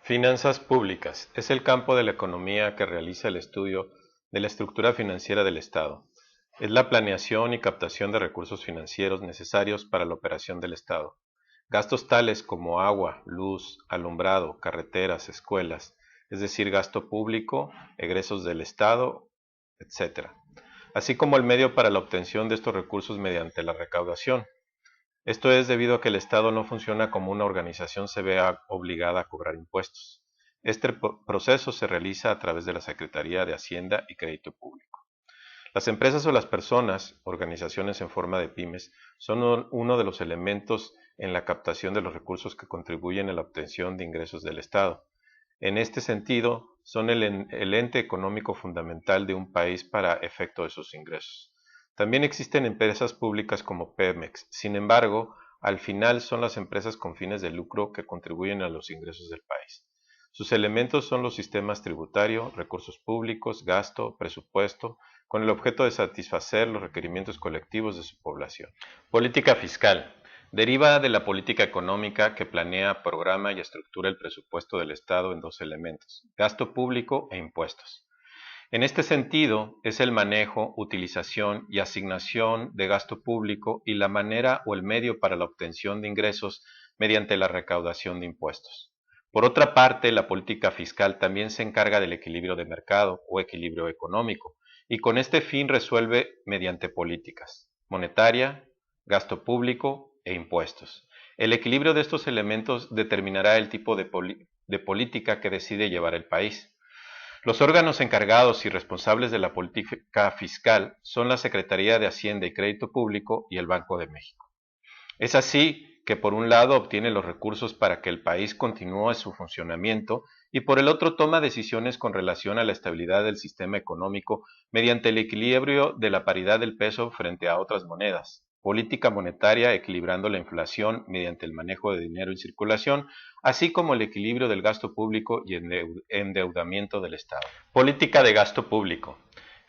Finanzas públicas es el campo de la economía que realiza el estudio de la estructura financiera del Estado. Es la planeación y captación de recursos financieros necesarios para la operación del Estado. Gastos tales como agua, luz, alumbrado, carreteras, escuelas, es decir, gasto público, egresos del Estado, etc. Así como el medio para la obtención de estos recursos mediante la recaudación. Esto es debido a que el Estado no funciona como una organización se vea obligada a cobrar impuestos. Este proceso se realiza a través de la Secretaría de Hacienda y Crédito Público. Las empresas o las personas, organizaciones en forma de pymes, son uno de los elementos en la captación de los recursos que contribuyen a la obtención de ingresos del Estado. En este sentido, son el ente económico fundamental de un país para efecto de sus ingresos. También existen empresas públicas como Pemex, sin embargo, al final son las empresas con fines de lucro que contribuyen a los ingresos del país. Sus elementos son los sistemas tributario, recursos públicos, gasto, presupuesto, con el objeto de satisfacer los requerimientos colectivos de su población. Política fiscal. Deriva de la política económica que planea, programa y estructura el presupuesto del Estado en dos elementos, gasto público e impuestos. En este sentido, es el manejo, utilización y asignación de gasto público y la manera o el medio para la obtención de ingresos mediante la recaudación de impuestos. Por otra parte, la política fiscal también se encarga del equilibrio de mercado o equilibrio económico, y con este fin resuelve mediante políticas monetaria, gasto público e impuestos. El equilibrio de estos elementos determinará el tipo de política que decide llevar el país. Los órganos encargados y responsables de la política fiscal son la Secretaría de Hacienda y Crédito Público y el Banco de México. Es así que por un lado obtiene los recursos para que el país continúe su funcionamiento y por el otro toma decisiones con relación a la estabilidad del sistema económico mediante el equilibrio de la paridad del peso frente a otras monedas. Política monetaria equilibrando la inflación mediante el manejo de dinero en circulación, así como el equilibrio del gasto público y endeudamiento del Estado. Política de gasto público.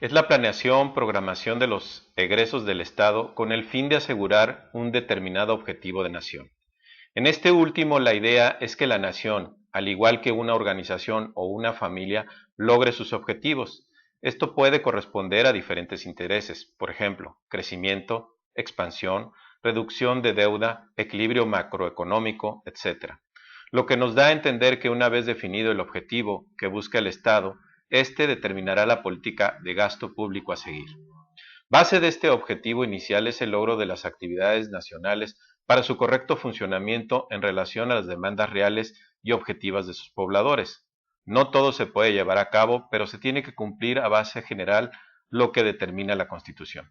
Es la planeación, programación de los egresos del Estado con el fin de asegurar un determinado objetivo de nación. En este último, la idea es que la nación, al igual que una organización o una familia, logre sus objetivos. Esto puede corresponder a diferentes intereses, por ejemplo, crecimiento, expansión, reducción de deuda, equilibrio macroeconómico, etc. Lo que nos da a entender que una vez definido el objetivo que busca el Estado, este determinará la política de gasto público a seguir. Base de este objetivo inicial es el logro de las actividades nacionales para su correcto funcionamiento en relación a las demandas reales y objetivas de sus pobladores. No todo se puede llevar a cabo, pero se tiene que cumplir a base general lo que determina la Constitución.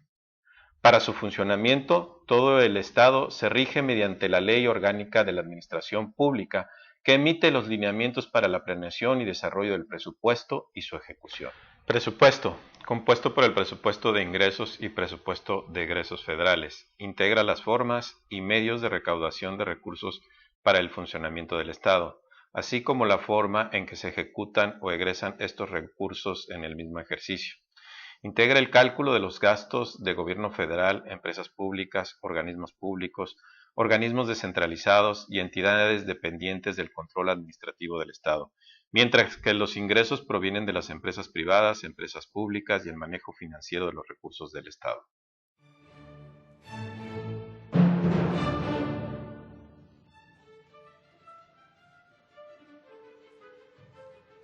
Para su funcionamiento, todo el Estado se rige mediante la Ley Orgánica de la Administración Pública, que emite los lineamientos para la planeación y desarrollo del presupuesto y su ejecución. Presupuesto, compuesto por el presupuesto de ingresos y presupuesto de egresos federales, integra las formas y medios de recaudación de recursos para el funcionamiento del Estado, así como la forma en que se ejecutan o egresan estos recursos en el mismo ejercicio. Integra el cálculo de los gastos de gobierno federal, empresas públicas, organismos descentralizados y entidades dependientes del control administrativo del Estado, mientras que los ingresos provienen de las empresas privadas, empresas públicas y el manejo financiero de los recursos del Estado.